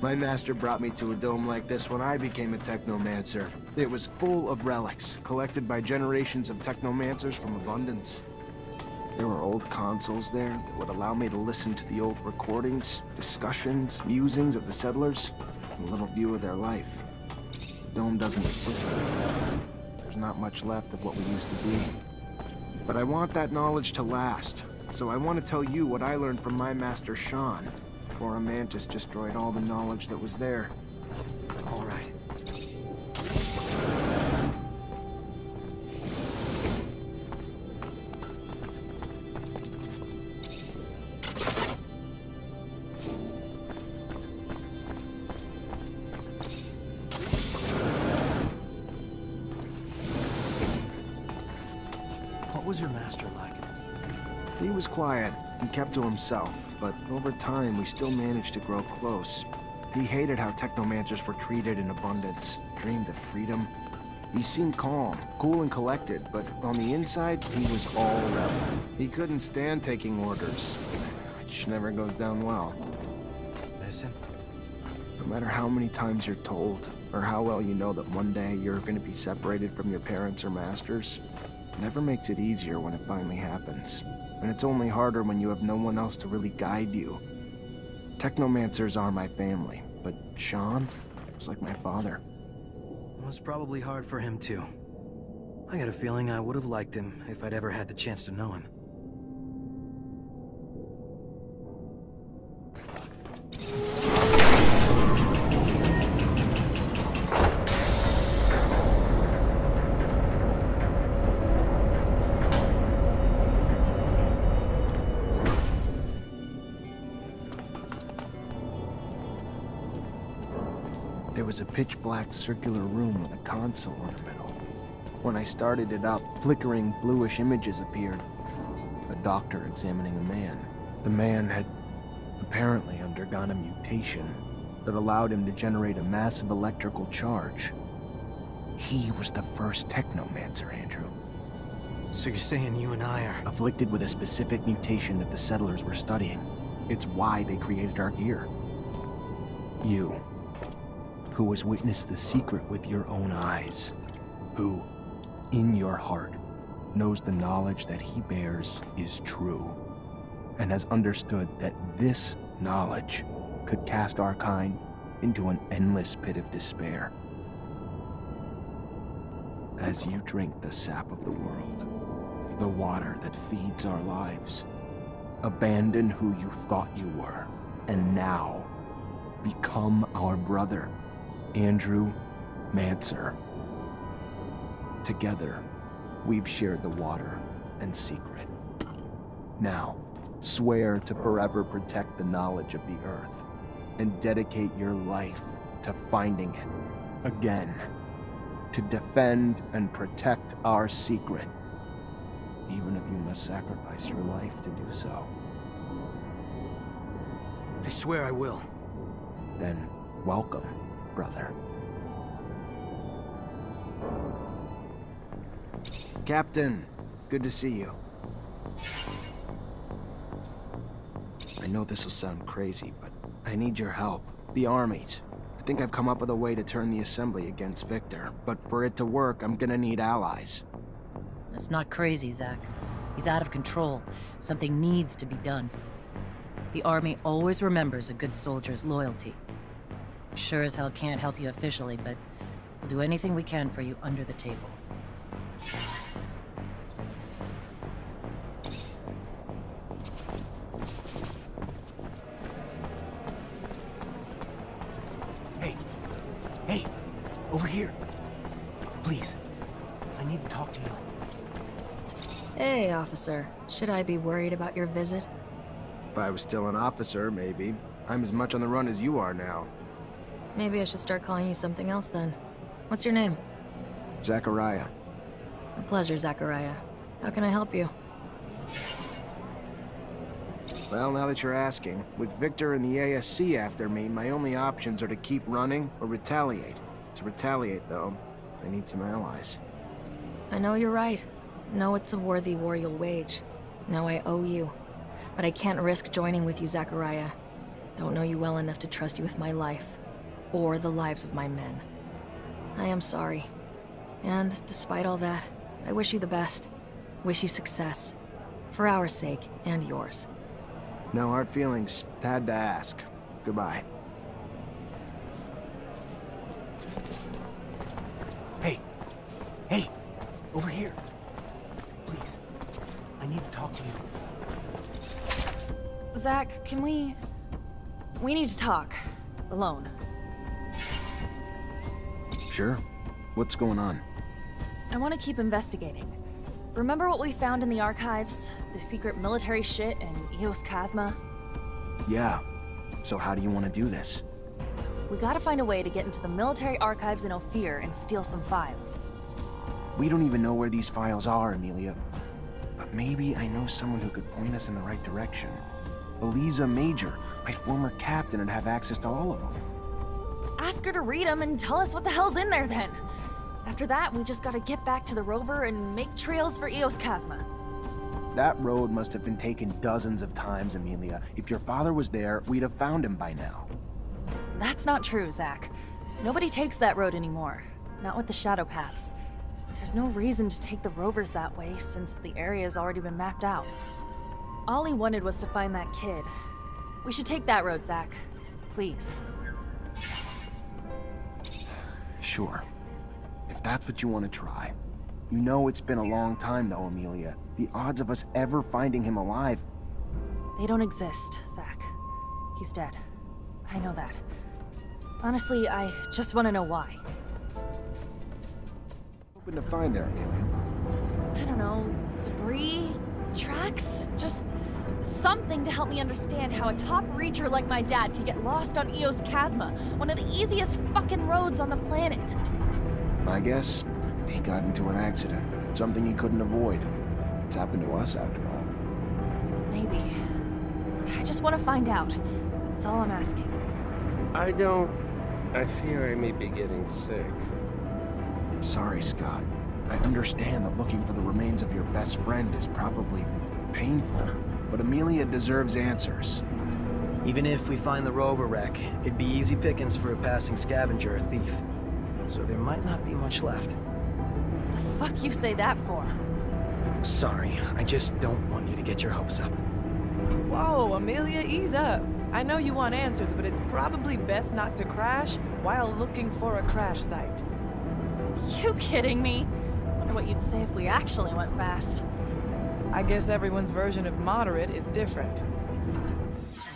My master brought me to a dome like this when I became a technomancer. It was full of relics, collected by generations of technomancers from Abundance. There were old consoles there that would allow me to listen to the old recordings, discussions, musings of the settlers, and a little view of their life. The dome doesn't exist anymore. There's not much left of what we used to be. But I want that knowledge to last, so I want to tell you what I learned from my master Sean, before a mantis destroyed all the knowledge that was there. All right. What was your master like? He was quiet and kept to himself, but over time we still managed to grow close. He hated how technomancers were treated in Abundance, dreamed of freedom. He seemed calm, cool and collected, but on the inside, he was all rebel. He couldn't stand taking orders, which never goes down well. Listen. No matter how many times you're told, or how well you know that one day you're going to be separated from your parents or masters, it never makes it easier when it finally happens. And it's only harder when you have no one else to really guide you. Technomancers are my family, but Sean was like my father. It was probably hard for him too. I got a feeling I would have liked him if I'd ever had the chance to know him. There was a pitch-black circular room with a console in the middle. When I started it up, flickering bluish images appeared. A doctor examining a man. The man had apparently undergone a mutation that allowed him to generate a massive electrical charge. He was the first technomancer, Andrew. So you're saying you and I are... Afflicted with a specific mutation that the settlers were studying. It's why they created our gear. You, who has witnessed the secret with your own eyes, who, in your heart, knows the knowledge that he bears is true, and has understood that this knowledge could cast our kind into an endless pit of despair. As you drink the sap of the world, the water that feeds our lives, abandon who you thought you were, and now become our brother, Andrew Mancer. Together, we've shared the water and secret. Now, swear to forever protect the knowledge of the Earth, and dedicate your life to finding it again, to defend and protect our secret, even if you must sacrifice your life to do so. I swear I will. Then, welcome, brother. Captain, good to see you. I know this will sound crazy, but I need your help. The armies. I think I've come up with a way to turn the assembly against Victor, but for it to work, I'm gonna need allies. That's not crazy, Zach. He's out of control. Something needs to be done. The army always remembers a good soldier's loyalty. Sure as hell can't help you officially, but we'll do anything we can for you under the table. Hey, over here. Please, I need to talk to you. Hey, officer. Should I be worried about your visit? If I was still an officer, maybe. I'm as much on the run as you are now. Maybe I should start calling you something else then. What's your name? Zachariah. A pleasure, Zachariah. How can I help you? Well, now that you're asking, with Victor and the ASC after me, my only options are to keep running or retaliate. To retaliate, though, I need some allies. I know you're right. Know it's a worthy war you'll wage. Know I owe you. But I can't risk joining with you, Zachariah. Don't know you well enough to trust you with my life, or the lives of my men. I am sorry. And despite all that, I wish you the best. Wish you success. For our sake, and yours. No hard feelings. Had to ask. Goodbye. Hey! Hey! Over here! Please. I need to talk to you. Zach, can we... We need to talk. Alone. Sure. What's going on? I want to keep investigating. Remember what we found in the archives? The secret military shit in Eos Chasma? Yeah. So how do you want to do this? We gotta find a way to get into the military archives in Ophir and steal some files. We don't even know where these files are, Amelia. But maybe I know someone who could point us in the right direction. Eliza Major, my former captain, would have access to all of them. Ask her to read them and tell us what the hell's in there then. After that, we just gotta get back to the rover and make trails for Eos Chasma. That road must have been taken dozens of times, Amelia. If your father was there, we'd have found him by now. That's not true, Zach. Nobody takes that road anymore. Not with the shadow paths. There's no reason to take the rovers that way since the area's already been mapped out. All he wanted was to find that kid. We should take that road, Zach. Please. Sure. If that's what you want to try. You know it's been a long time though, Amelia. The odds of us ever finding him alive... They don't exist, Zach. He's dead. I know that. Honestly, I just want to know why. Hoping to find there, Amelia. I don't know, debris? Tracks? Just something to help me understand how a top reacher like my dad could get lost on Eos Chasma, one of the easiest fucking roads on the planet. My guess, he got into an accident. Something he couldn't avoid. It's happened to us, after all. Maybe. I just want to find out. That's all I'm asking. I fear I may be getting sick. Sorry, Scott. I understand that looking for the remains of your best friend is probably painful, but Amelia deserves answers. Even if we find the rover wreck, it'd be easy pickings for a passing scavenger or thief. So there might not be much left. The fuck you say that for? Sorry, I just don't want you to get your hopes up. Whoa, Amelia, ease up. I know you want answers, but it's probably best not to crash while looking for a crash site. You kidding me? Wonder what you'd say if we actually went fast. I guess everyone's version of moderate is different.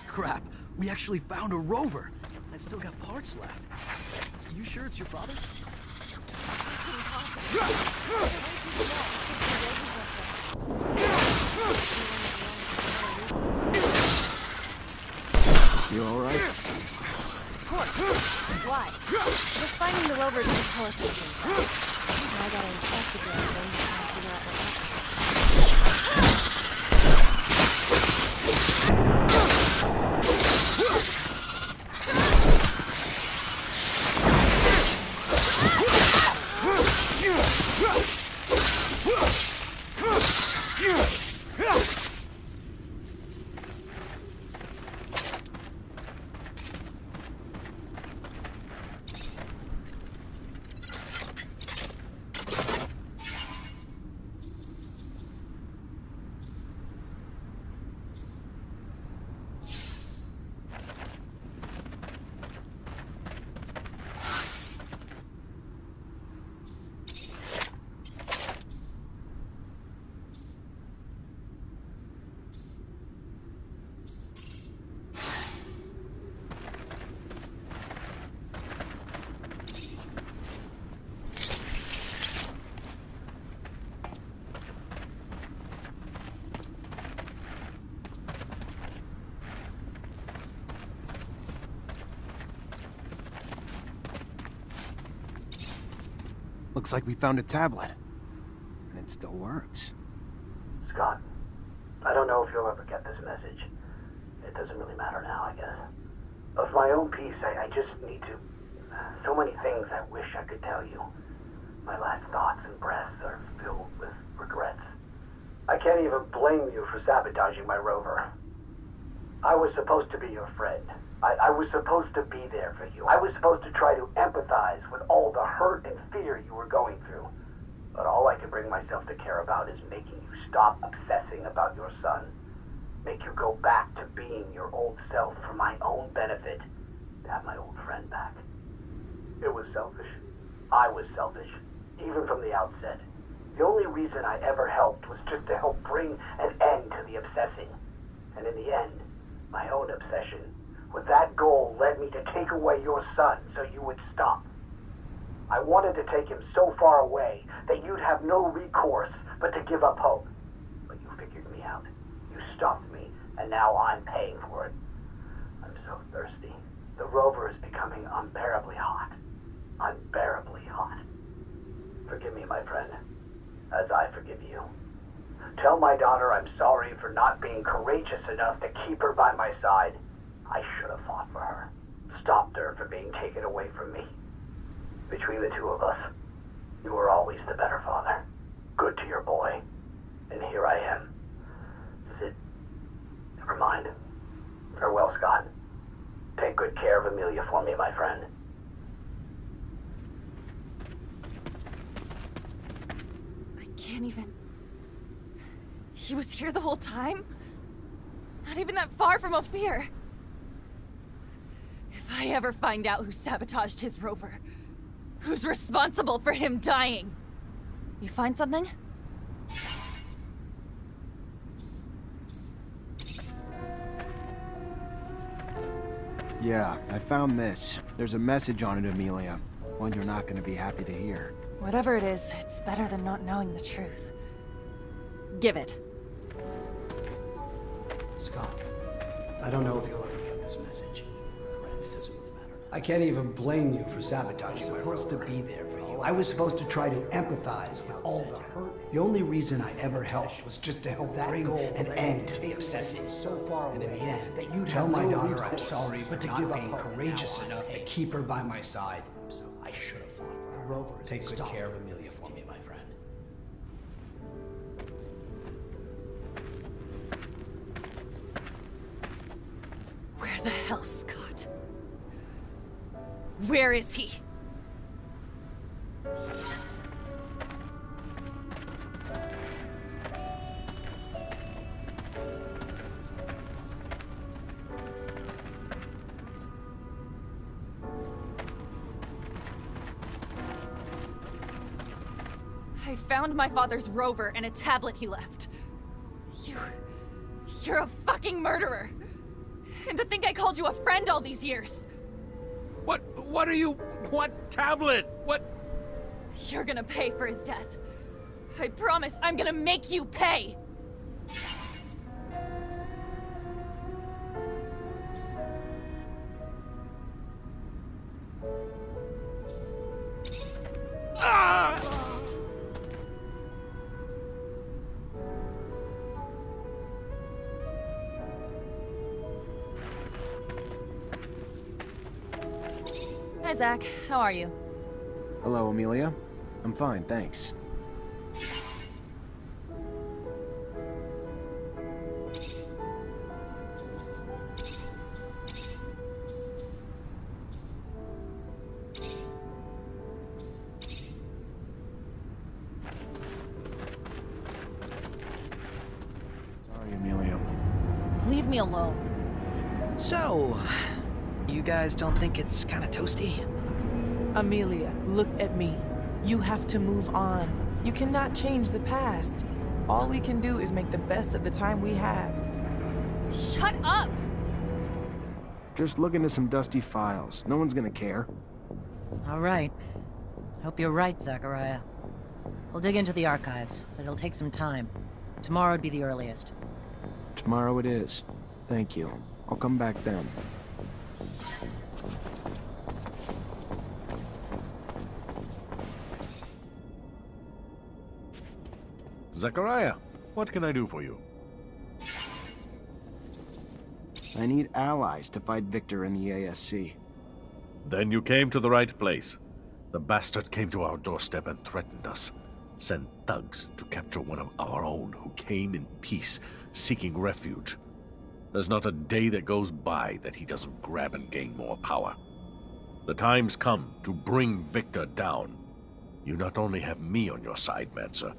Crap, we actually found a rover. It's still got parts left. You sure it's your father's? You alright? Of course. Why? Just finding the rover doesn't tell us anything. Now I gotta inspect the damn thing to try and figure out what happened. Looks like we found a tablet. And it still works. Scott, I don't know if you'll ever get this message. It doesn't really matter now, I guess. Of my own peace, I just need to... So many things I wish I could tell you. My last thoughts and breaths are filled with regrets. I can't even blame you for sabotaging my rover. I was supposed to be your friend. I was supposed to be there for you. I was supposed to try to empathize with all the hurt and fear you were going through. But all I can bring myself to care about is making you stop obsessing about your son. Make you go back to being your old self for my own benefit. To have my old friend back. It was selfish. I was selfish. Even from the outset. The only reason I ever helped was just to help bring an end to the obsessing. And in the end, my own obsession with that goal led me to take away your son so you would stop. I wanted to take him so far away that you'd have no recourse but to give up hope. But you figured me out. You stopped me, and now I'm paying for it. I'm so thirsty. The rover is becoming unbearably hot. Unbearably hot. Forgive me, my friend, as I forgive you. Tell my daughter I'm sorry for not being courageous enough to keep her by my side. I should have fought for her. Stopped her from being taken away from me. Between the two of us, you were always the better father. Good to your boy. And here I am. Sid, never mind. Farewell, Scott. Take good care of Amelia for me, my friend. I can't even... He was here the whole time? Not even that far from Ophir. If I ever find out who sabotaged his rover, who's responsible for him dying? You find something? Yeah, I found this. There's a message on it, Amelia. One you're not gonna be happy to hear. Whatever it is, it's better than not knowing the truth. Give it. Scott, I don't know if you'll ever get this message. I can't even blame you for sabotaging my rover. I was supposed to be there for you. I was supposed to try to empathize with all the hurt. The only reason I ever helped was just to help bring an end to the obsessing. So far and in the end, that you tell my daughter I'm sorry for not being courageous enough to keep her by my side. So I should have fought for her. The rover. Take good care of Amelia for me, my friend. Where the hell, Scott? Where is he? I found my father's rover and a tablet he left. You're a fucking murderer. And to think I called you a friend all these years. What are you... What tablet? What... You're gonna pay for his death. I promise I'm gonna make you pay! Ah! Hi, Zach. How are you? Hello, Amelia. I'm fine, thanks. Sorry, Amelia. Leave me alone. So, you guys don't think it's kind of toasty? Amelia, look at me. You have to move on. You cannot change the past. All we can do is make the best of the time we have. Shut up! Just look into some dusty files. No one's gonna care. All right. Hope you're right, Zachariah. We'll dig into the archives, but it'll take some time. Tomorrow'd be the earliest. Tomorrow it is. Thank you. I'll come back then. Zachariah, what can I do for you? I need allies to fight Victor in the ASC. Then you came to the right place. The bastard came to our doorstep and threatened us. Sent thugs to capture one of our own who came in peace, seeking refuge. There's not a day that goes by that he doesn't grab and gain more power. The time's come to bring Victor down. You not only have me on your side, Mancer,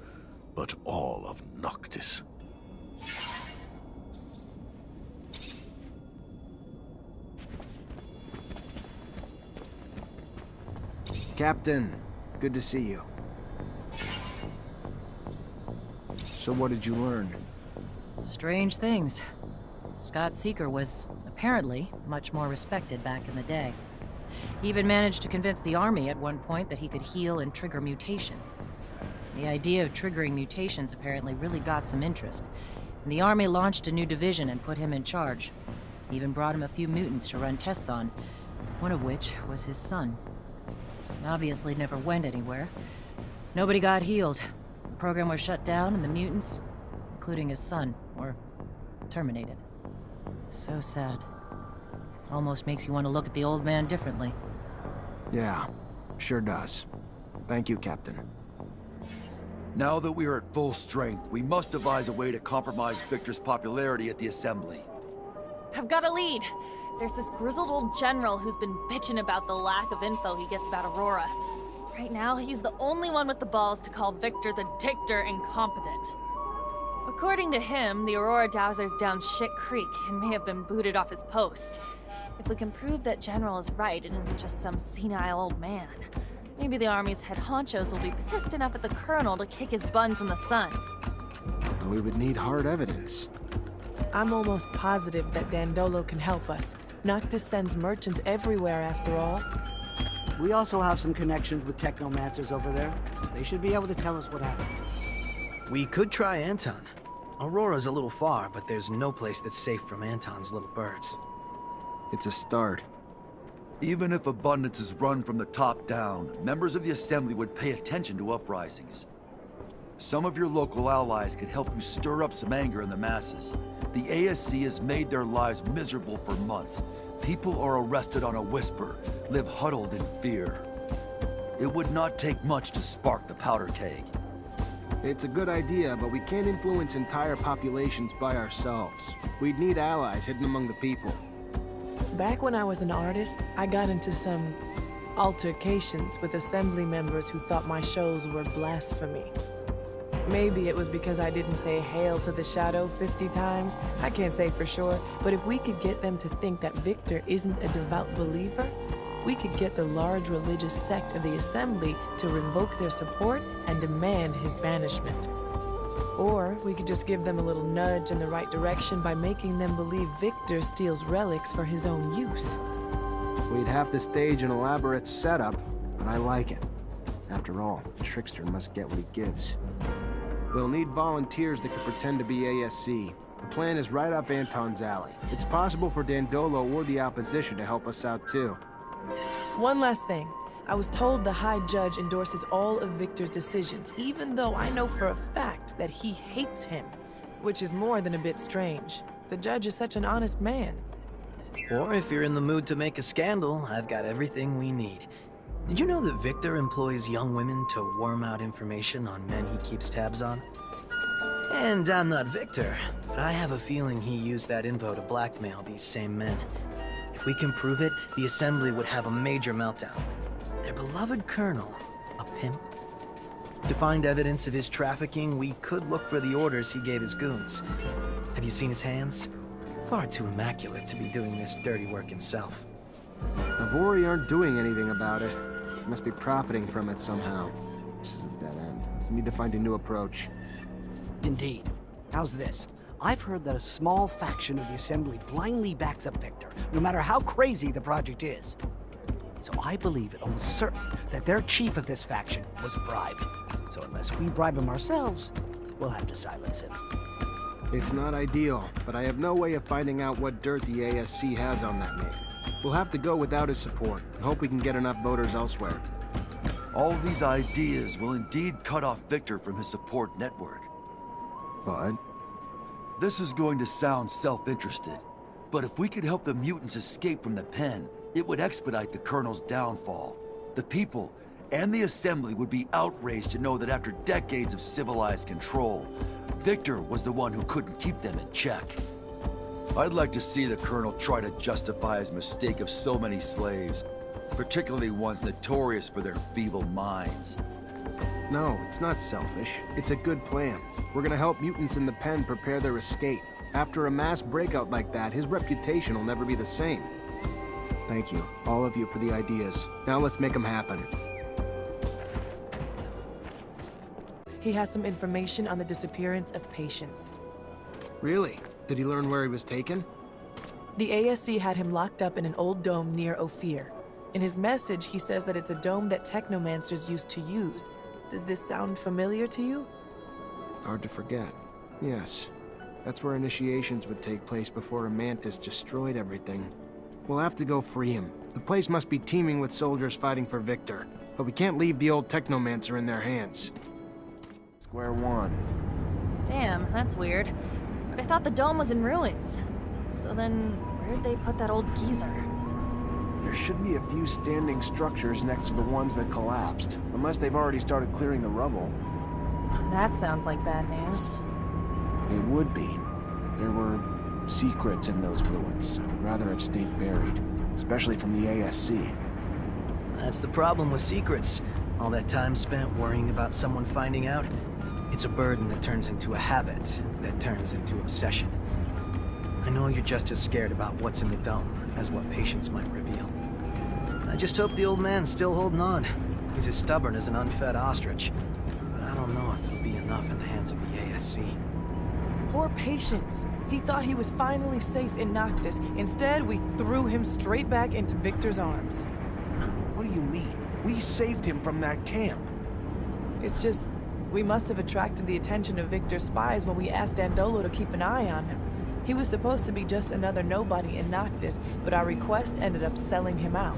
but all of Noctis. Captain, good to see you. So what did you learn? Strange things. Scott Seeker was, apparently, much more respected back in the day. He even managed to convince the Army at one point that he could heal and trigger mutation. The idea of triggering mutations apparently really got some interest, and the Army launched a new division and put him in charge. He even brought him a few mutants to run tests on, one of which was his son. Obviously never went anywhere. Nobody got healed. The program was shut down, and the mutants, including his son, were terminated. So sad. Almost makes you want to look at the old man differently. Yeah, sure does. Thank you, Captain. Now that we are at full strength, we must devise a way to compromise Victor's popularity at the Assembly. I've got a lead. There's this grizzled old general who's been bitching about the lack of info he gets about Aurora. Right now, he's the only one with the balls to call Victor the Dictator incompetent. According to him, the Aurora Dowser's down shit creek and may have been booted off his post. If we can prove that General is right and isn't just some senile old man, maybe the Army's head honchos will be pissed enough at the Colonel to kick his buns in the sun. We would need hard evidence. I'm almost positive that Dandolo can help us. Noctis sends merchants everywhere, after all. We also have some connections with technomancers over there. They should be able to tell us what happened. We could try Anton. Aurora's a little far, but there's no place that's safe from Anton's little birds. It's a start. Even if abundance is run from the top down, members of the Assembly would pay attention to uprisings. Some of your local allies could help you stir up some anger in the masses. The ASC has made their lives miserable for months. People are arrested on a whisper, live huddled in fear. It would not take much to spark the powder keg. It's a good idea, but we can't influence entire populations by ourselves. We'd need allies hidden among the people. Back when I was an artist, I got into some altercations with Assembly members who thought my shows were blasphemy. Maybe it was because I didn't say hail to the shadow 50 times. I can't say for sure, but if we could get them to think that Victor isn't a devout believer, we could get the large religious sect of the Assembly to revoke their support and demand his banishment. Or we could just give them a little nudge in the right direction by making them believe Victor steals relics for his own use. We'd have to stage an elaborate setup, but I like it. After all, the trickster must get what he gives. We'll need volunteers that could pretend to be ASC. The plan is right up Anton's alley. It's possible for Dandolo or the opposition to help us out too. One last thing. I was told the High Judge endorses all of Victor's decisions, even though I know for a fact that he hates him, which is more than a bit strange. The judge is such an honest man. Or if you're in the mood to make a scandal, I've got everything we need. Did you know that Victor employs young women to worm out information on men he keeps tabs on? And I'm not Victor, but I have a feeling he used that info to blackmail these same men. If we can prove it, the Assembly would have a major meltdown. Their beloved colonel, a pimp? To find evidence of his trafficking, we could look for the orders he gave his goons. Have you seen his hands? Far too immaculate to be doing this dirty work himself. Avori aren't doing anything about it. Must be profiting from it somehow. This is a dead end. We need to find a new approach. Indeed. How's this? I've heard that a small faction of the Assembly blindly backs up Victor, no matter how crazy the project is. So I believe it almost certain that their chief of this faction was bribed. So unless we bribe him ourselves, we'll have to silence him. It's not ideal, but I have no way of finding out what dirt the ASC has on that man. We'll have to go without his support and hope we can get enough voters elsewhere. All these ideas will indeed cut off Victor from his support network. But this is going to sound self-interested, but if we could help the mutants escape from the pen, it would expedite the Colonel's downfall. The people and the Assembly would be outraged to know that after decades of civilized control, Victor was the one who couldn't keep them in check. I'd like to see the Colonel try to justify his mistake of so many slaves, particularly ones notorious for their feeble minds. No, it's not selfish. It's a good plan. We're gonna help mutants in the pen prepare their escape. After a mass breakout like that, his reputation will never be the same. Thank you, all of you, for the ideas. Now let's make them happen. He has some information on the disappearance of patients. Really? Did he learn where he was taken? The ASC had him locked up in an old dome near Ophir. In his message, he says that it's a dome that technomancers used to use. Does this sound familiar to you? Hard to forget. Yes. That's where initiations would take place before a mantis destroyed everything. We'll have to go free him. The place must be teeming with soldiers fighting for Victor. But we can't leave the old technomancer in their hands. Square one. Damn, that's weird. But I thought the dome was in ruins. So then, where'd they put that old geezer? There should be a few standing structures next to the ones that collapsed. Unless they've already started clearing the rubble. That sounds like bad news. It would be. There were secrets in those ruins. I would rather have stayed buried. Especially from the ASC. That's the problem with secrets. All that time spent worrying about someone finding out. It's a burden that turns into a habit, that turns into obsession. I know you're just as scared about what's in the dome as what patients might reveal. I just hope the old man's still holding on. He's as stubborn as an unfed ostrich. But I don't know if it'll be enough in the hands of the ASC. Poor patients. He thought he was finally safe in Noctis. Instead, we threw him straight back into Victor's arms. What do you mean? We saved him from that camp. It's just, we must have attracted the attention of Victor's spies when we asked Dandolo to keep an eye on him. He was supposed to be just another nobody in Noctis, but our request ended up selling him out.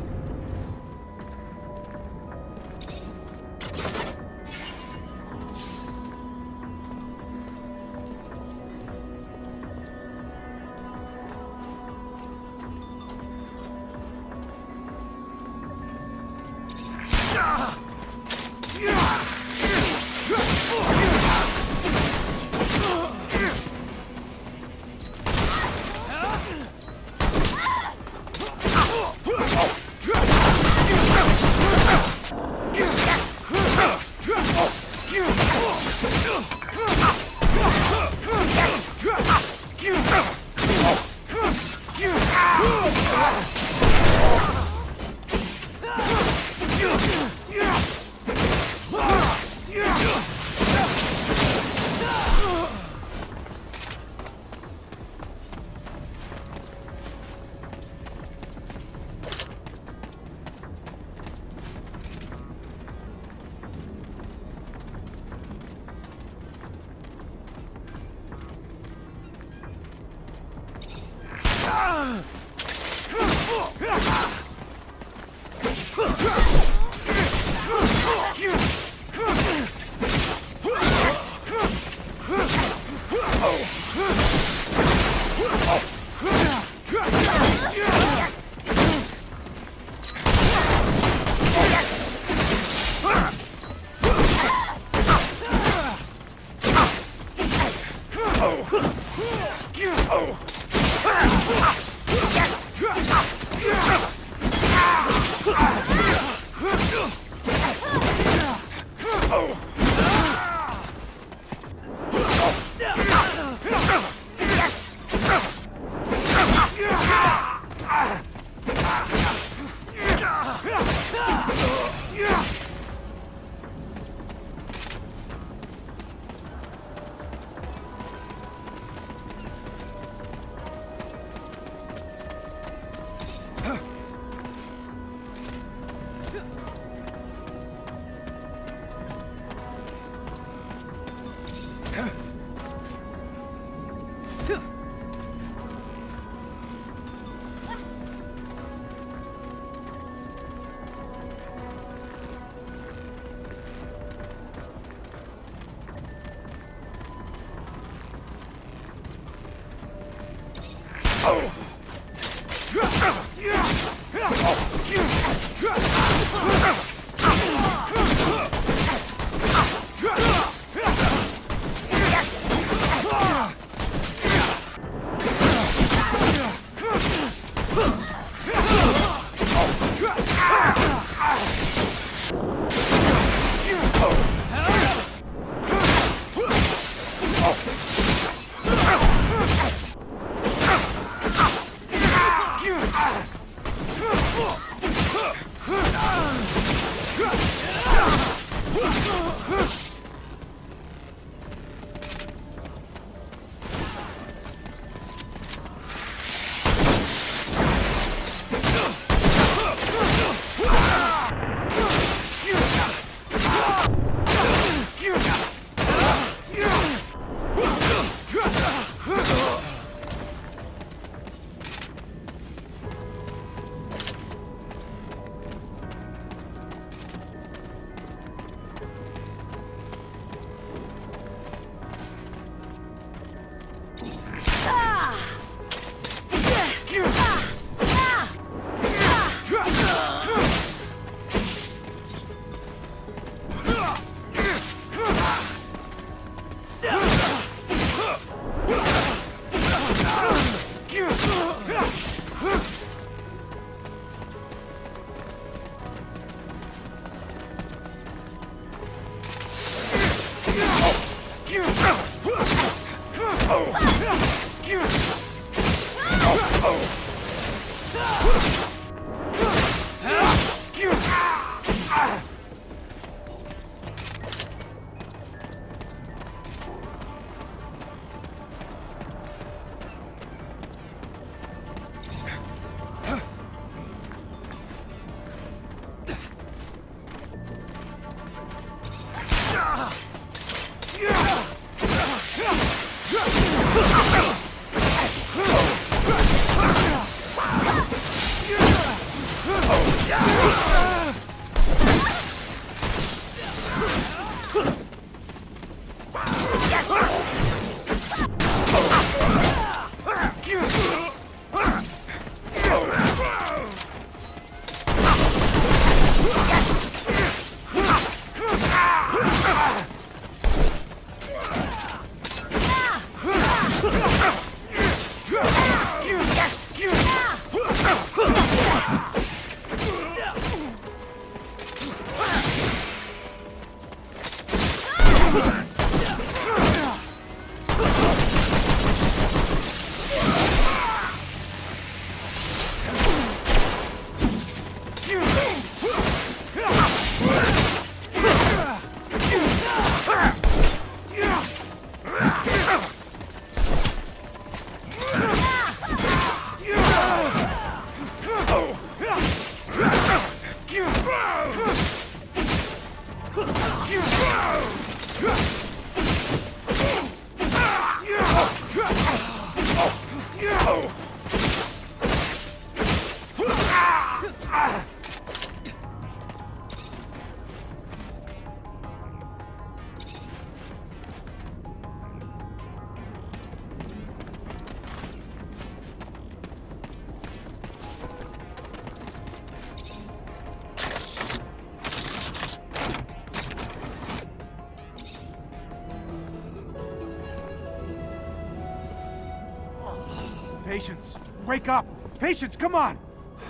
Patience! Wake up! Patience, come on!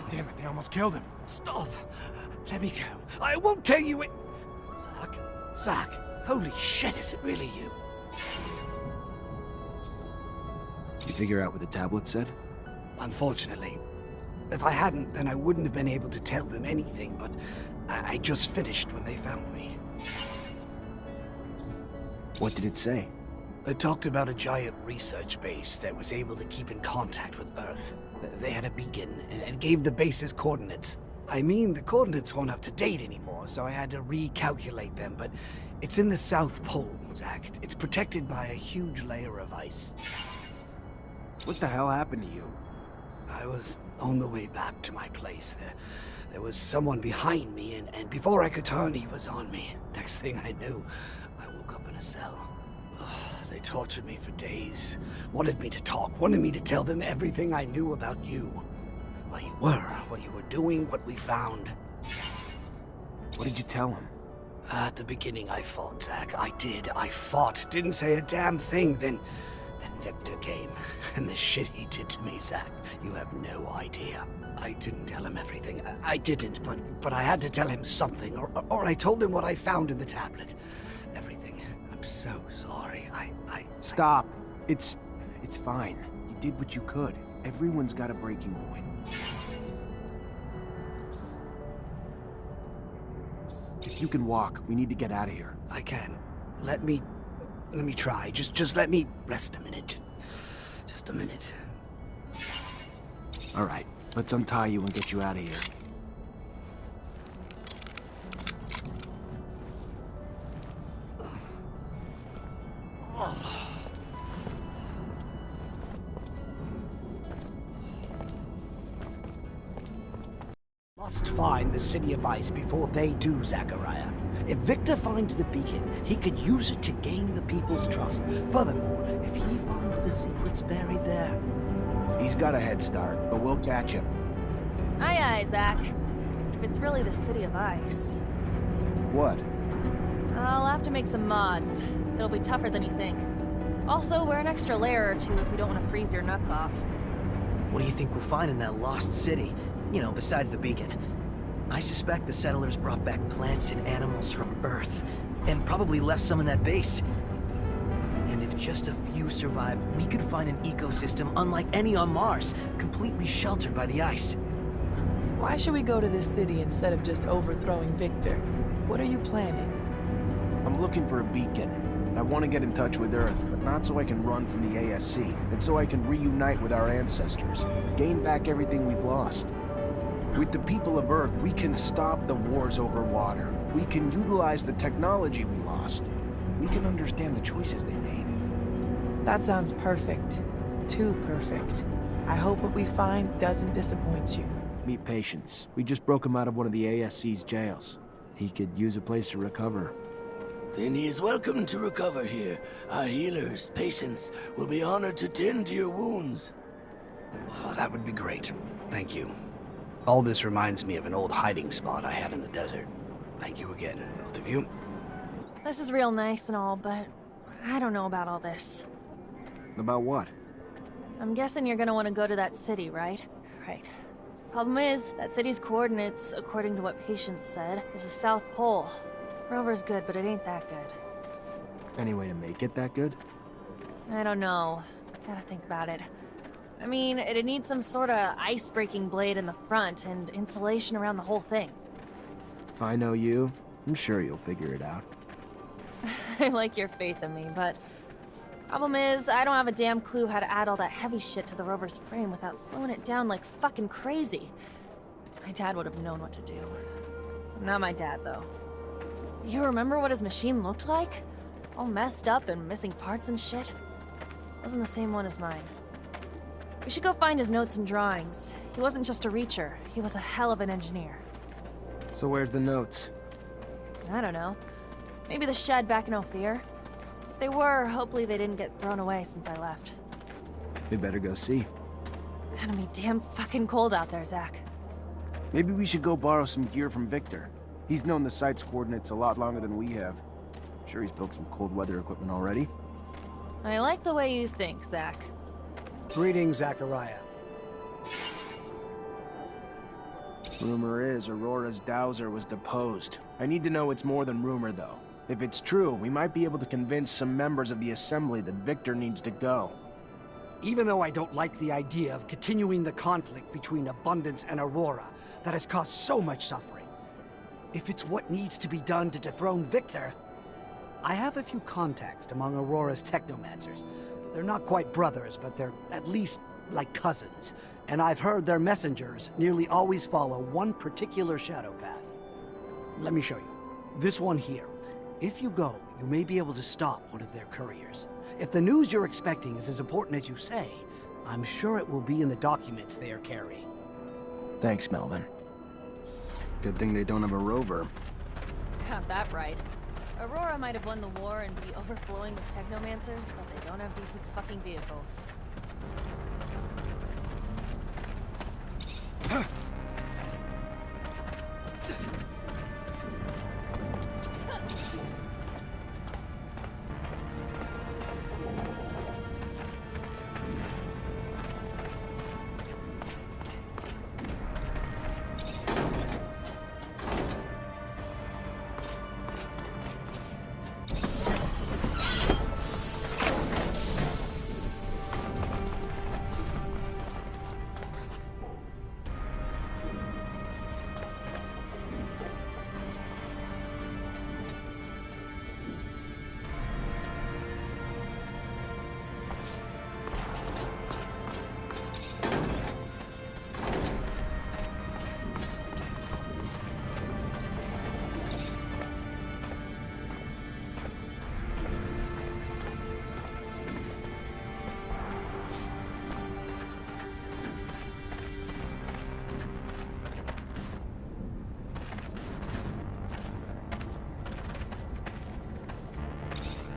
Damn it, they almost killed him. Stop! Let me go. I won't tell you it. Zach, holy shit, is it really you? You figure out what the tablet said? Unfortunately. If I hadn't, then I wouldn't have been able to tell them anything, but I just finished when they found me. What did it say? They talked about a giant research base that was able to keep in contact with Earth. They had a beacon and gave the base's coordinates. I mean, the coordinates weren't up to date anymore, so I had to recalculate them, but it's in the South Pole, Zach. It's protected by a huge layer of ice. What the hell happened to you? I was on the way back to my place. There was someone behind me, and before I could turn, he was on me. Next thing I knew, I woke up in a cell. They tortured me for days. Wanted me to talk, wanted me to tell them everything I knew about you. Where you were, what you were doing, what we found. What did you tell him? At the beginning, I fought, Zach. I did. I fought. Didn't say a damn thing. Then Victor came. And the shit he did to me, Zach, you have no idea. I didn't tell him everything. I didn't, but I had to tell him something. Or I told him what I found in the tablet. Everything. I'm so sorry. Stop. It's fine. You did what you could. Everyone's got a breaking point. If you can walk, we need to get out of here. I can. Let me try. Just let me rest a minute. Just a minute. All right. Let's untie you and get you out of here. Must find the City of Ice before they do, Zachariah. If Victor finds the beacon, he could use it to gain the people's trust. Furthermore, if he finds the secrets buried there... He's got a head start, but we'll catch him. Aye, aye, Zach. If it's really the City of Ice. What? I'll have to make some mods. It'll be tougher than you think. Also, wear an extra layer or two if you don't want to freeze your nuts off. What do you think we'll find in that lost city? You know, besides the beacon. I suspect the settlers brought back plants and animals from Earth, and probably left some in that base. And if just a few survive, we could find an ecosystem unlike any on Mars, completely sheltered by the ice. Why should we go to this city instead of just overthrowing Victor? What are you planning? I'm looking for a beacon. I want to get in touch with Earth, but not so I can run from the ASC, and so I can reunite with our ancestors, gain back everything we've lost. With the people of Earth, we can stop the wars over water. We can utilize the technology we lost. We can understand the choices they made. That sounds perfect. Too perfect. I hope what we find doesn't disappoint you. Meet Patience. We just broke him out of one of the ASC's jails. He could use a place to recover. Then he is welcome to recover here. Our healers, patients, will be honored to tend to your wounds. Oh, that would be great. Thank you. All this reminds me of an old hiding spot I had in the desert. Thank you again, both of you. This is real nice and all, but I don't know about all this. About what? I'm guessing you're gonna want to go to that city, right? Right. Problem is, that city's coordinates, according to what Patience said, is the South Pole. Rover's good, but it ain't that good. Any way to make it that good? I don't know. Gotta think about it. I mean, it'd need some sort of ice-breaking blade in the front and insulation around the whole thing. If I know you, I'm sure you'll figure it out. I like your faith in me, but... Problem is, I don't have a damn clue how to add all that heavy shit to the rover's frame without slowing it down like fucking crazy. My dad would have known what to do. Not my dad, though. You remember what his machine looked like? All messed up and missing parts and shit? Wasn't the same one as mine. We should go find his notes and drawings. He wasn't just a reacher, he was a hell of an engineer. So where's the notes? I don't know. Maybe the shed back in Ophir? If they were, hopefully they didn't get thrown away since I left. We better go see. Gonna be damn fucking cold out there, Zach. Maybe we should go borrow some gear from Victor. He's known the site's coordinates a lot longer than we have. Sure, he's built some cold weather equipment already. I like the way you think, Zach. Greetings, Zachariah. Rumor is Aurora's dowser was deposed. I need to know it's more than rumor, though. If it's true, we might be able to convince some members of the Assembly that Victor needs to go. Even though I don't like the idea of continuing the conflict between Abundance and Aurora that has caused so much suffering, if it's what needs to be done to dethrone Victor, I have a few contacts among Aurora's technomancers. They're not quite brothers, but they're at least like cousins. And I've heard their messengers nearly always follow one particular shadow path. Let me show you. This one here. If you go, you may be able to stop one of their couriers. If the news you're expecting is as important as you say, I'm sure it will be in the documents they are carrying. Thanks, Melvin. Good thing they don't have a rover. Got that right. Aurora might have won the war and be overflowing with technomancers, but they don't have decent fucking vehicles.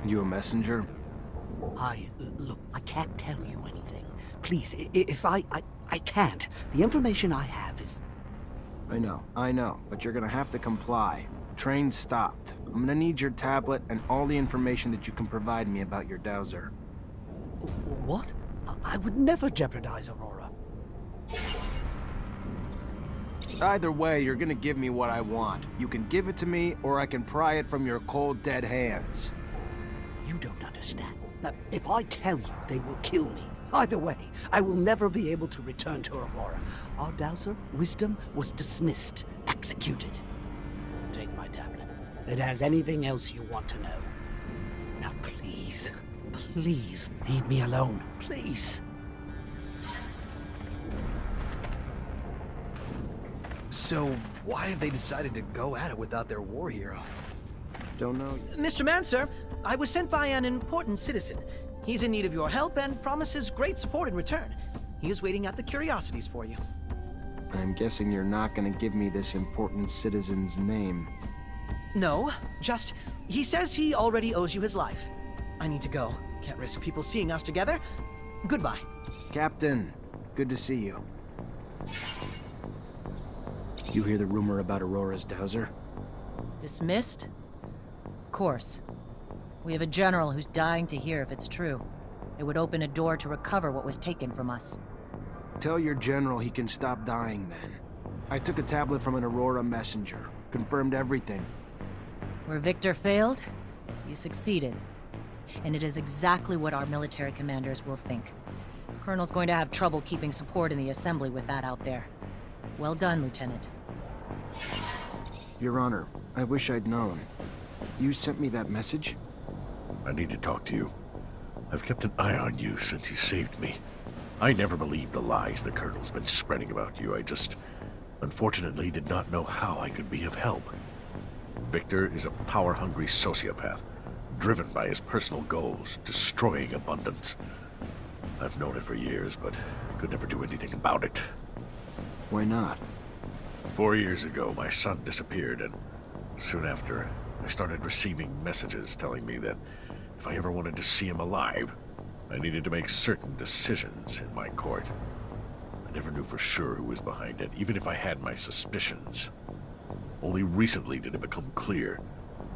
You a messenger? Look, I can't tell you anything. Please, if I can't. The information I have is... I know, but you're gonna have to comply. Train stopped. I'm gonna need your tablet and all the information that you can provide me about your dowser. What? I would never jeopardize Aurora. Either way, you're gonna give me what I want. You can give it to me, or I can pry it from your cold, dead hands. You don't understand. Now, if I tell you, they will kill me. Either way, I will never be able to return to Aurora. Our dowser, Wisdom, was dismissed, executed. Take my tablet. It has anything else you want to know. Now please, please leave me alone. Please. So, why have they decided to go at it without their war hero? Don't know. Mr. Mancer, I was sent by an important citizen. He's in need of your help and promises great support in return. He is waiting at the curiosities for you. I'm guessing you're not gonna give me this important citizen's name. No, just, he says he already owes you his life. I need to go. Can't risk people seeing us together. Goodbye. Captain, good to see you. You hear the rumor about Aurora's dowser? Dismissed? Of course. We have a general who's dying to hear if it's true. It would open a door to recover what was taken from us. Tell your general he can stop dying then. I took a tablet from an Aurora messenger. Confirmed everything. Where Victor failed, you succeeded. And it is exactly what our military commanders will think. Colonel's going to have trouble keeping support in the Assembly with that out there. Well done, Lieutenant. Your Honor, I wish I'd known. You sent me that message? I need to talk to you. I've kept an eye on you since you saved me. I never believed the lies the Colonel's been spreading about you. I just, unfortunately, did not know how I could be of help. Victor is a power-hungry sociopath, driven by his personal goals, destroying abundance. I've known it for years, but could never do anything about it. Why not? 4 years ago, my son disappeared, and soon after, I started receiving messages telling me that if I ever wanted to see him alive, I needed to make certain decisions in my court. I never knew for sure who was behind it, even if I had my suspicions. Only recently did it become clear.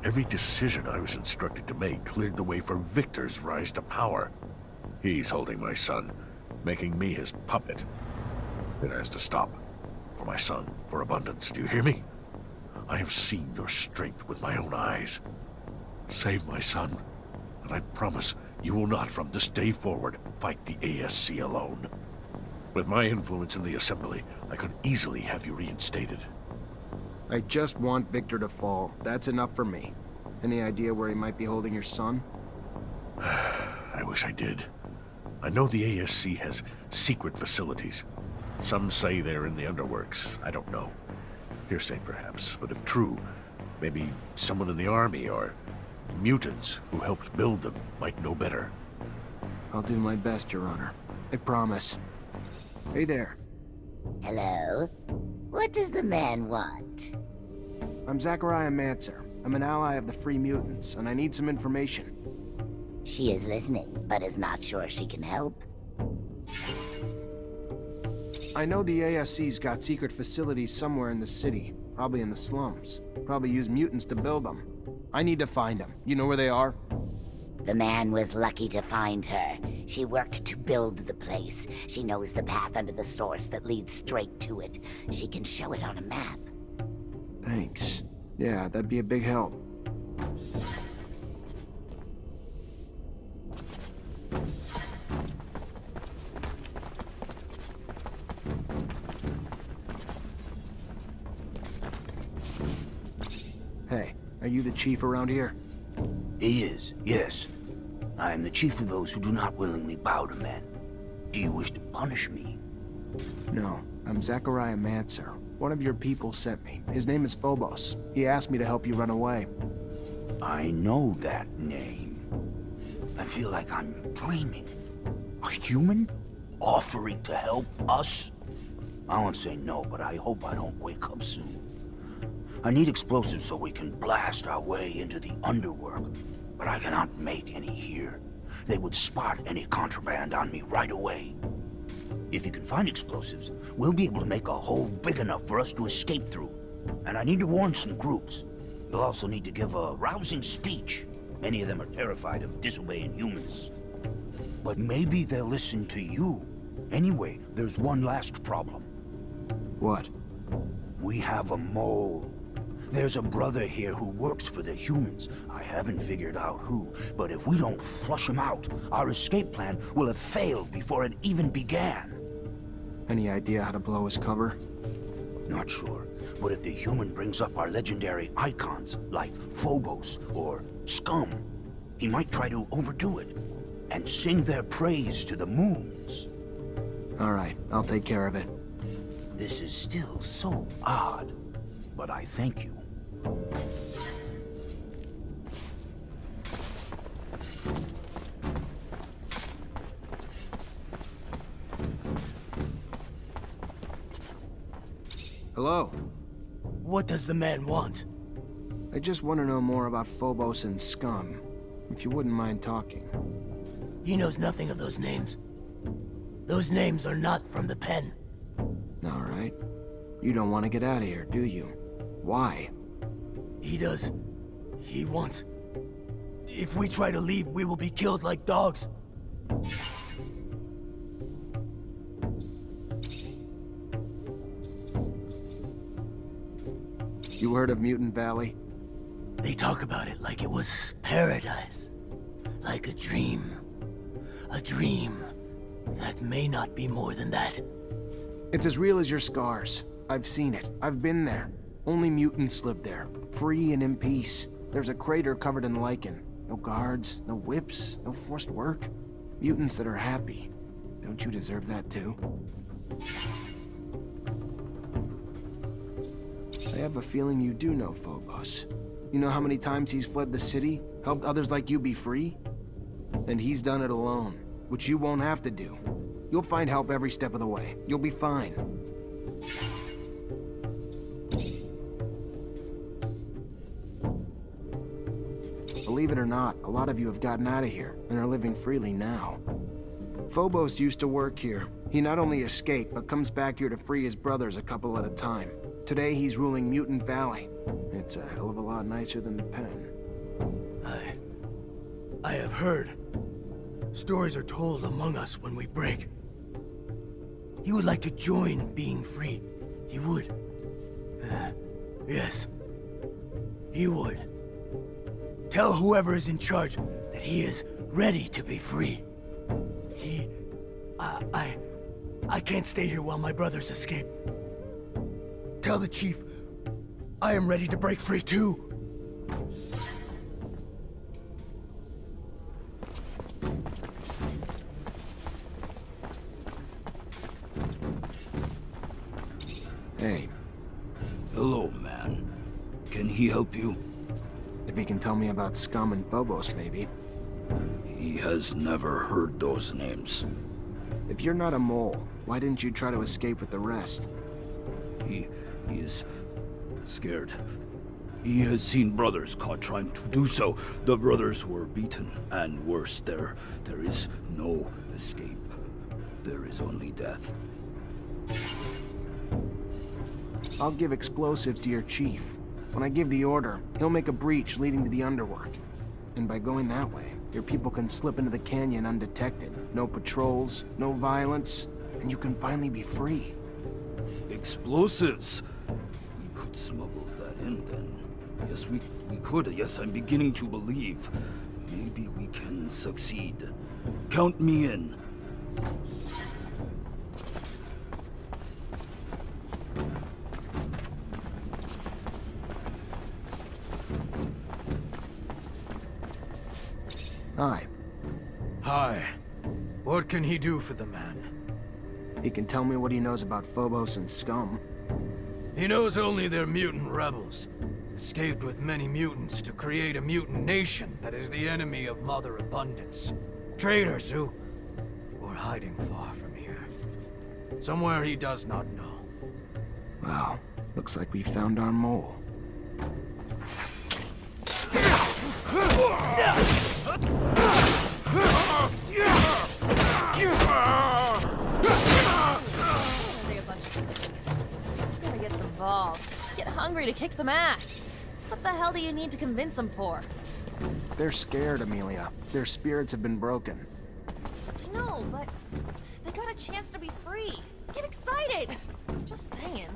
Every decision I was instructed to make cleared the way for Victor's rise to power. He's holding my son, making me his puppet. It has to stop. For my son, for abundance, do you hear me? I have seen your strength with my own eyes. Save my son, and I promise you will not from this day forward fight the ASC alone. With my influence in the Assembly, I could easily have you reinstated. I just want Victor to fall. That's enough for me. Any idea where he might be holding your son? I wish I did. I know the ASC has secret facilities. Some say they're in the underworks. I don't know. Hearsay, perhaps, but if true, maybe someone in the army or mutants who helped build them might know better. I'll do my best, Your Honor. I promise. Hey there. Hello? What does the man want? I'm Zachariah Mancer. I'm an ally of the Free Mutants, and I need some information. She is listening, but is not sure she can help. I know the ASC's got secret facilities somewhere in the city. Probably in the slums. Probably use mutants to build them. I need to find them. You know where they are? The man was lucky to find her. She worked to build the place. She knows the path under the source that leads straight to it. She can show it on a map. Thanks. Yeah, that'd be a big help. Hey, are you the chief around here? He is, yes. I am the chief of those who do not willingly bow to men. Do you wish to punish me? No, I'm Zachariah Mancer. One of your people sent me. His name is Phobos. He asked me to help you run away. I know that name. I feel like I'm dreaming. A human? Offering to help us? I won't say no, but I hope I don't wake up soon. I need explosives so we can blast our way into the underworld, but I cannot make any here. They would spot any contraband on me right away. If you can find explosives, we'll be able to make a hole big enough for us to escape through. And I need to warn some groups. You'll also need to give a rousing speech. Many of them are terrified of disobeying humans. But maybe they'll listen to you. Anyway, there's one last problem. What? We have a mole. There's a brother here who works for the humans. I haven't figured out who, but if we don't flush him out, our escape plan will have failed before it even began. Any idea how to blow his cover? Not sure, but if the human brings up our legendary icons, like Phobos or Scum, he might try to overdo it and sing their praise to the moons. All right, I'll take care of it. This is still so odd, but I thank you. Hello. What does the man want? I just want to know more about Phobos and Scum, if you wouldn't mind talking. He knows nothing of those names. Those names are not from the pen. All right. You don't want to get out of here, do you? Why? He does. He wants... If we try to leave, we will be killed like dogs. You heard of Mutant Valley? They talk about it like it was paradise. Like a dream. A dream that may not be more than that. It's as real as your scars. I've seen it. I've been there. Only mutants live there, free and in peace. There's a crater covered in lichen. No guards, no whips, no forced work. Mutants that are happy. Don't you deserve that too? I have a feeling you do know Phobos. You know how many times he's fled the city, helped others like you be free? And he's done it alone, which you won't have to do. You'll find help every step of the way. You'll be fine. Believe it or not, a lot of you have gotten out of here and are living freely now. Phobos used to work here. He not only escaped, but comes back here to free his brothers a couple at a time. Today he's ruling Mutant Valley. It's a hell of a lot nicer than the pen. I have heard. Stories are told among us when we break. He would like to join being free. He would. Yes. He would. Tell whoever is in charge that he is ready to be free. I can't stay here while my brothers escape. Tell the chief I am ready to break free too. Hey. Hello, man. Can he help you? If he can tell me about Scum and Phobos, maybe. He has never heard those names. If you're not a mole, why didn't you try to escape with the rest? He is scared. He has seen brothers caught trying to do so. The brothers were beaten, and worse, there is no escape. There is only death. I'll give explosives to your chief. When I give the order, he'll make a breach leading to the underwork. And by going that way, your people can slip into the canyon undetected. No patrols, no violence, and you can finally be free. Explosives? We could smuggle that in then. Yes, we could. Yes, I'm beginning to believe. Maybe we can succeed. Count me in. Hi. Hi. What can he do for the man? He can tell me what he knows about Phobos and Scum. He knows only they're mutant rebels. Escaped with many mutants to create a mutant nation that is the enemy of Mother Abundance. Traitors who were hiding far from here. Somewhere he does not know. Well, looks like we found our mole. Gotta get some balls. Get hungry to kick some ass. What the hell do you need to convince them for? They're scared, Amelia. Their spirits have been broken. I know, but they got a chance to be free. Get excited! Just saying.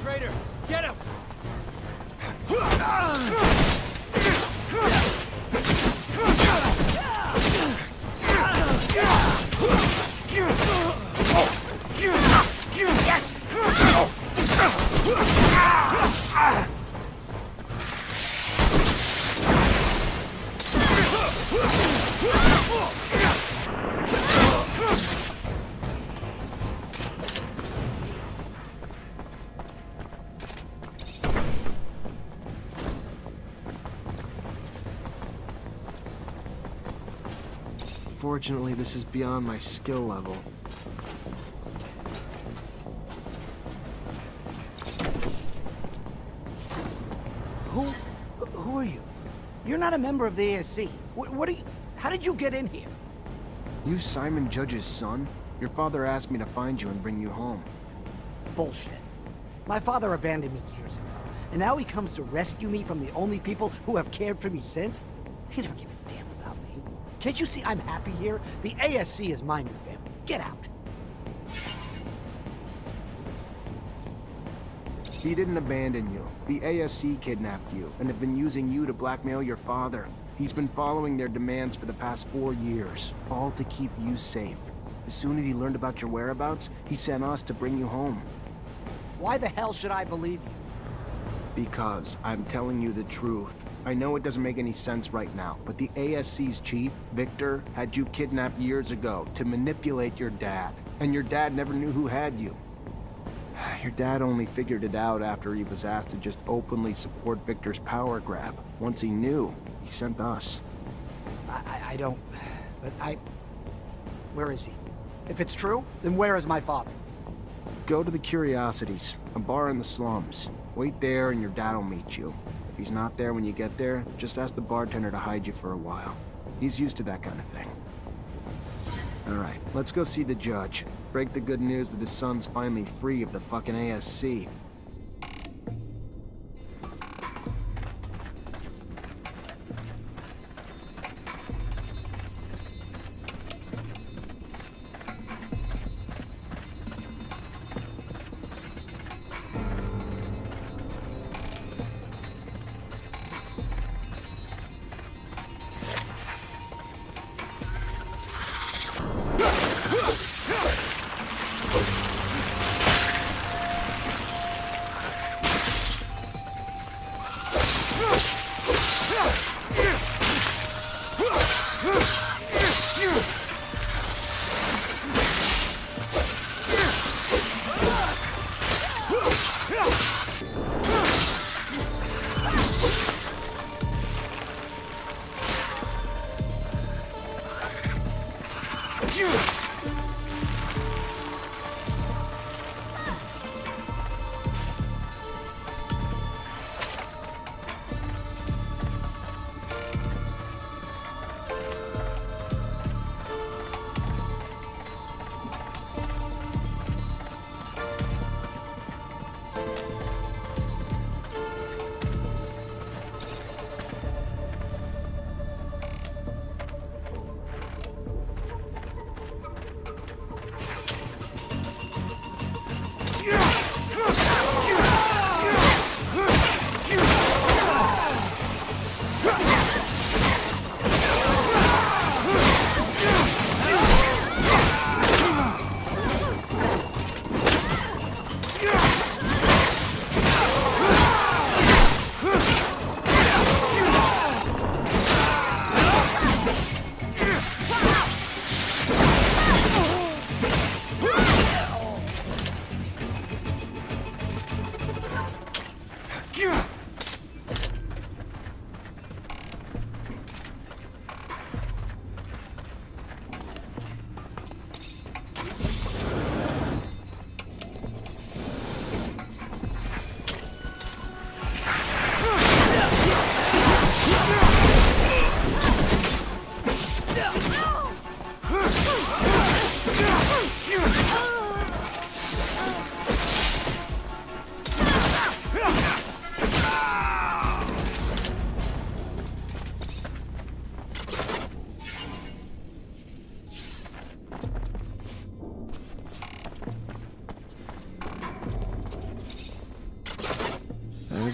Traitor, get him! Unfortunately, this is beyond my skill level. Who are you? You're not a member of the ASC. What are you... How did you get in here? You Simon Judge's son? Your father asked me to find you and bring you home. Bullshit. My father abandoned me years ago, and now he comes to rescue me from the only people who have cared for me since? He never gave a damn about me. Can't you see I'm happy here? The ASC is my new family. Get out. He didn't abandon you. The ASC kidnapped you and have been using you to blackmail your father. He's been following their demands for the past 4 years, all to keep you safe. As soon as he learned about your whereabouts, he sent us to bring you home. Why the hell should I believe you? Because I'm telling you the truth. I know it doesn't make any sense right now, but the ASC's chief, Victor, had you kidnapped years ago to manipulate your dad. And your dad never knew who had you. Your dad only figured it out after he was asked to just openly support Victor's power grab. Once he knew, he sent us. I don't... But where is he? If it's true, then where is my father? Go to the Curiosities, a bar in the slums. Wait there and your dad'll meet you. If he's not there when you get there, just ask the bartender to hide you for a while. He's used to that kind of thing. Alright, let's go see the judge. Break the good news that his son's finally free of the fucking ASC.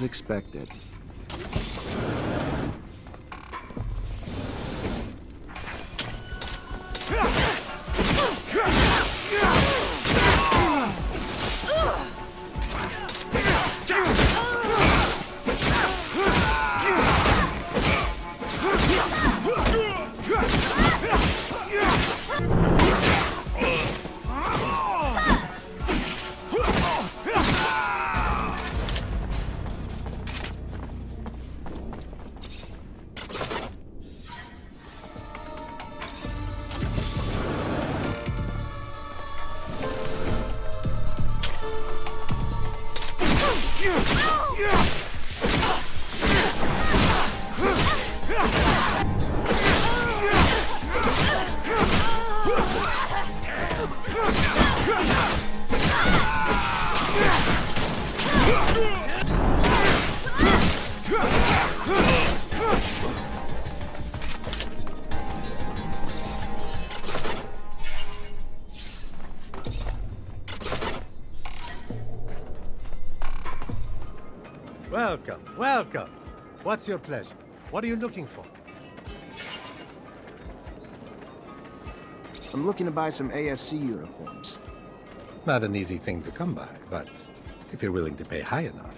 As expected. Welcome, welcome. What's your pleasure? What are you looking for? I'm looking to buy some ASC uniforms. Not an easy thing to come by, but if you're willing to pay high enough.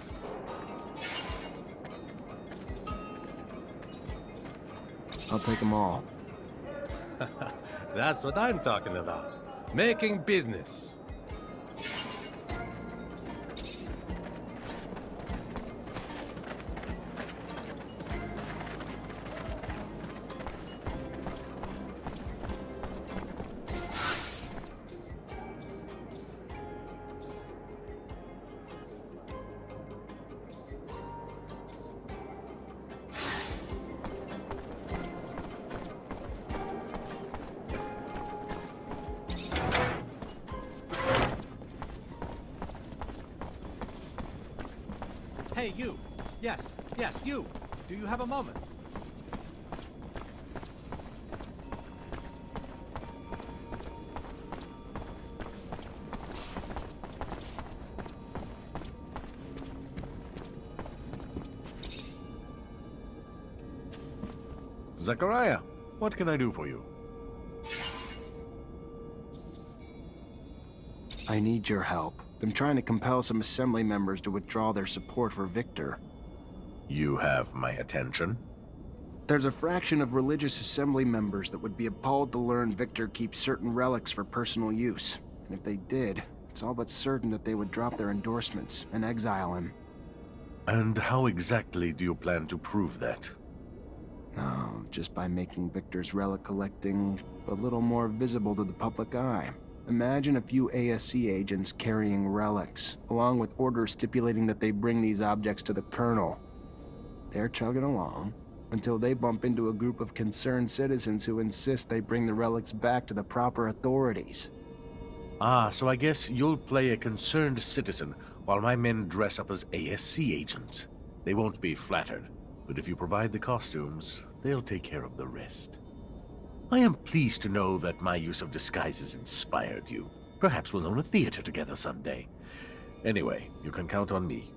I'll take them all. That's what I'm talking about. Making business. Hey, you! Yes, you! Do you have a moment? Zachariah, what can I do for you? I need your help. I'm trying to compel some assembly members to withdraw their support for Victor. You have my attention. There's a fraction of religious assembly members that would be appalled to learn Victor keeps certain relics for personal use. And if they did, it's all but certain that they would drop their endorsements and exile him. And how exactly do you plan to prove that? Oh, just by making Victor's relic collecting a little more visible to the public eye. Imagine a few ASC agents carrying relics, along with orders stipulating that they bring these objects to the Colonel. They're chugging along until they bump into a group of concerned citizens who insist they bring the relics back to the proper authorities. Ah, so I guess you'll play a concerned citizen while my men dress up as ASC agents. They won't be flattered, but if you provide the costumes, they'll take care of the rest. I am pleased to know that my use of disguises inspired you. Perhaps we'll own a theater together someday. Anyway, you can count on me.